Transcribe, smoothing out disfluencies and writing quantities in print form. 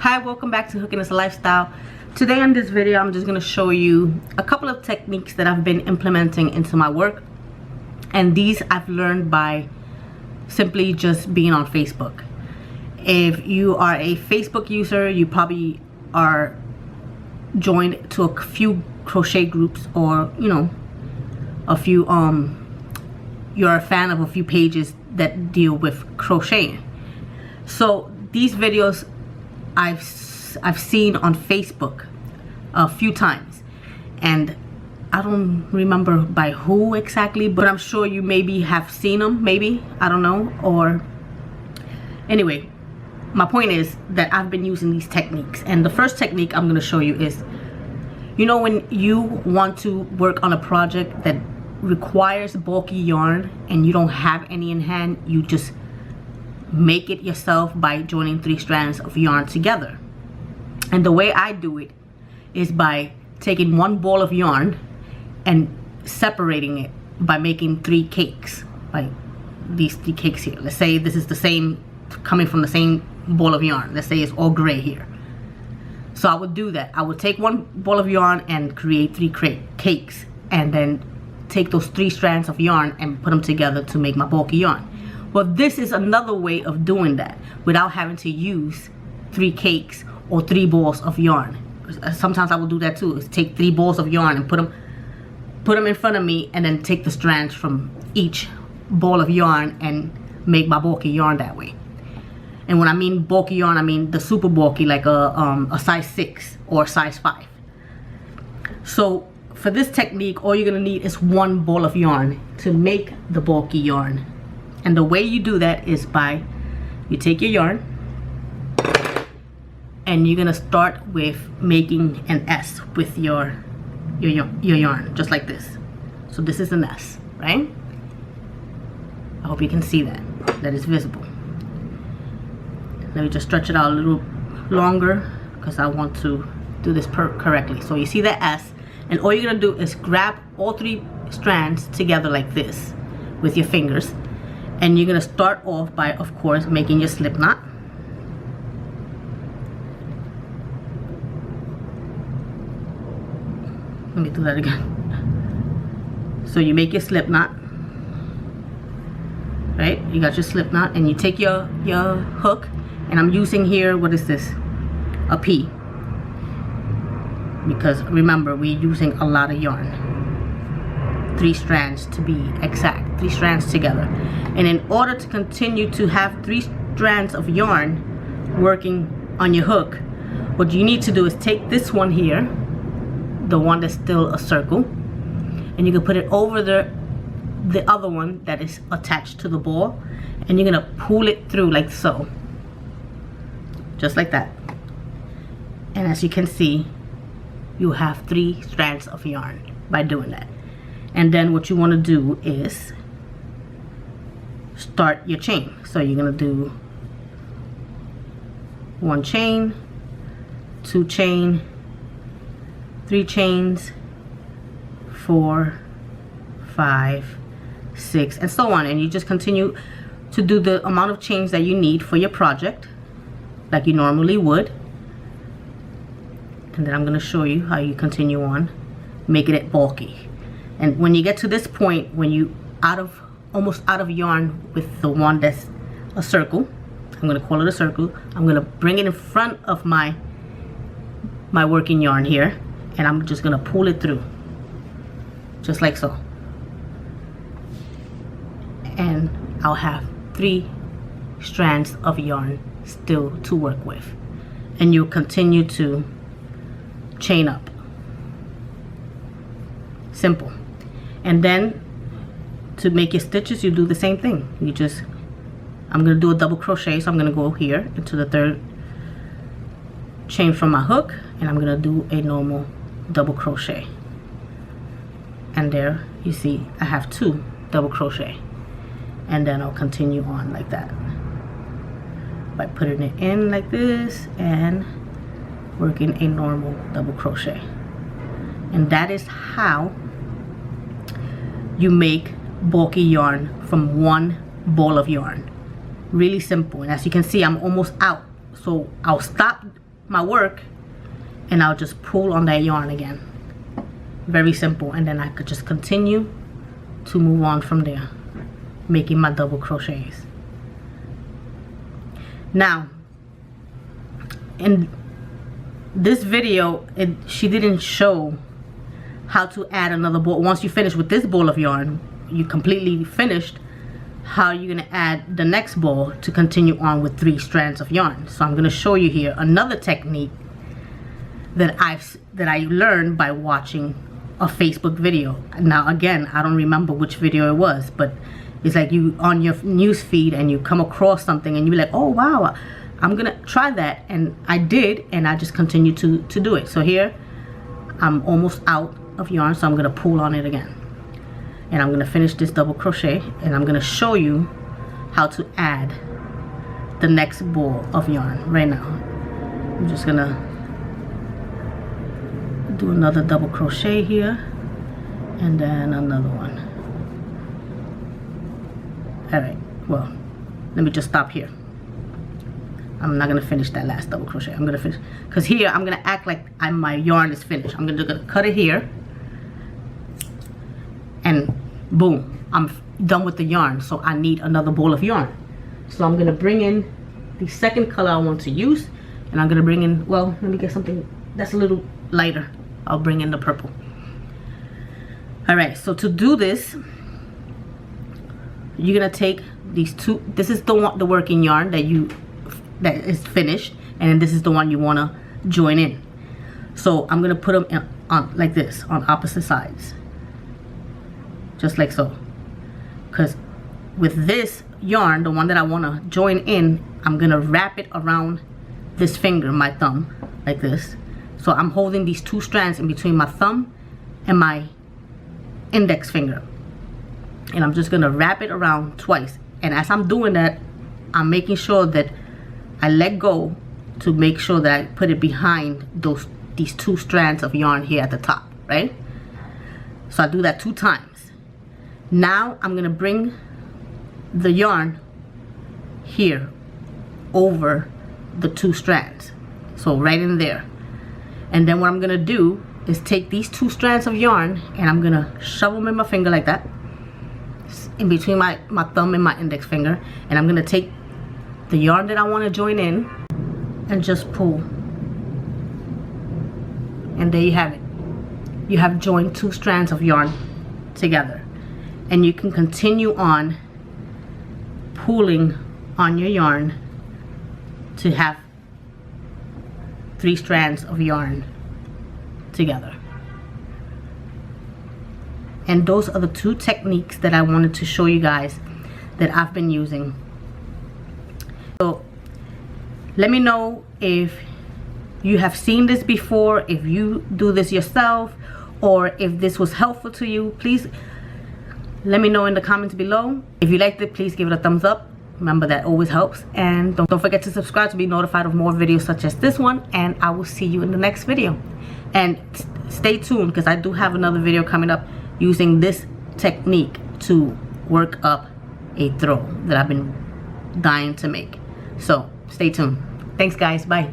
Hi, welcome back to Hooking is a Lifestyle. Today in this video I'm just going to show you a couple of techniques that I've been implementing into my work, and these I've learned by simply just being on Facebook. If you are a Facebook user, you probably are joined to a few crochet groups, or a few you're a fan of a few pages that deal with crocheting. So these videos I've seen on Facebook a few times, and I don't remember by who exactly, but I'm sure you maybe have seen them, maybe, I don't know. Or anyway, my point is that I've been using these techniques, and the first technique I'm going to show you is, when you want to work on a project that requires bulky yarn and you don't have any in hand, you just make it yourself by joining 3 strands of yarn together. And the way I do it is by taking one ball of yarn and separating it by making 3 cakes, like these 3 cakes here. Let's say this is the same, coming from the same ball of yarn. Let's say it's all gray here. So I would do that. I would take one ball of yarn and create 3 cakes, and then take those 3 strands of yarn and put them together to make my bulky yarn. Well, this is another way of doing that without having to use 3 cakes or 3 balls of yarn. Sometimes I will do that too, is take 3 balls of yarn and put them in front of me, and then take the strands from each ball of yarn and make my bulky yarn that way. And when I mean bulky yarn, I mean the super bulky, like a size 6 or size 5. So for this technique, all you're gonna need is 1 ball of yarn to make the bulky yarn. And the way you do that is by, you take your yarn and you're gonna start with making an S with your yarn, just like this. So this is an S, right? I hope you can see that is visible. Let me just stretch it out a little longer because I want to do this correctly. So you see that S, and all you're gonna do is grab all 3 strands together like this with your fingers. And you're gonna start off by, of course, making your slip knot. Let me do that again. So you make your slip knot, right? You got your slip knot, and you take your hook, and I'm using here, what is this? A P. Because remember, we're using a lot of yarn. 3 strands to be exact, 3 strands together. And in order to continue to have 3 strands of yarn working on your hook, what you need to do is take this one here, the one that's still a circle, and you can put it over the other one that is attached to the ball, and you're gonna pull it through like so, just like that. And as you can see, you have 3 strands of yarn by doing that. And then what you want to do is start your chain. So you're going to do 1 chain, 2 chain, 3 chains, 4, 5, 6, and so on. And you just continue to do the amount of chains that you need for your project, like you normally would. And then I'm going to show you how you continue on making it bulky. And when you get to this point, when you almost out of yarn with the one that's a circle, I'm gonna call it a circle, I'm gonna bring it in front of my working yarn here, and I'm just gonna pull it through, just like so. And I'll have 3 strands of yarn still to work with. And you'll continue to chain up. Simple. And then to make your stitches, you do the same thing. I'm gonna do a double crochet, so I'm gonna go here into the 3rd chain from my hook, and I'm gonna do a normal double crochet. And there you see I have 2 double crochet, and then I'll continue on like that by putting it in like this and working a normal double crochet. And that is how you make bulky yarn from 1 ball of yarn. Really simple. And as you can see, I'm almost out, so I'll stop my work and I'll just pull on that yarn again. Very simple. And then I could just continue to move on from there, making my double crochets. Now in this video, she didn't show how to add another ball. Once you finish with this ball of yarn, you completely finished, how you're gonna add the next ball to continue on with 3 strands of yarn. So I'm gonna show you here another technique that I learned by watching a Facebook video. Now again, I don't remember which video it was, but it's like you on your news feed and you come across something and you're like, oh wow, I'm gonna try that. And I did, and I just continue to do it. So here I'm almost out of yarn, so I'm gonna pull on it again, and I'm gonna finish this double crochet, and I'm gonna show you how to add the next ball of yarn right now. I'm just gonna do another double crochet here and then another one. All right, well, let me just stop here. I'm not gonna finish that last double crochet. I'm gonna finish, because here I'm gonna act like my yarn is finished. I'm gonna cut it here, and boom, I'm done with the yarn. So I need another ball of yarn. So I'm gonna bring in the second color I want to use, and I'm gonna bring in, well, let me get something that's a little lighter. I'll bring in the purple. All right, so to do this, you're gonna take these two. This is the working yarn that is finished, and then this is the one you want to join in. So I'm gonna put them on like this, on opposite sides, just like so. Because with this yarn, the one that I want to join in, I'm gonna wrap it around this finger, my thumb, like this. So I'm holding these 2 strands in between my thumb and my index finger, and I'm just gonna wrap it around twice. And as I'm doing that, I'm making sure that I let go to make sure that I put it behind these 2 strands of yarn here at the top, right? So I do that 2 times. Now I'm gonna bring the yarn here over the 2 strands, so right in there. And then what I'm gonna do is take these 2 strands of yarn and I'm gonna shove them in my finger like that, in between my thumb and my index finger, and I'm gonna take the yarn that I want to join in and just pull, and there you have it. You have joined 2 strands of yarn together, and you can continue on pulling on your yarn to have 3 strands of yarn together. And those are the 2 techniques that I wanted to show you guys that I've been using. So let me know if you have seen this before, if you do this yourself, or if this was helpful to you. Please let me know in the comments below. If you liked it, please give it a thumbs up. Remember, that always helps. And don't forget to subscribe to be notified of more videos such as this one, and I will see you in the next video. And stay tuned, because I do have another video coming up using this technique to work up a throw that I've been dying to make. So stay tuned. Thanks guys, bye.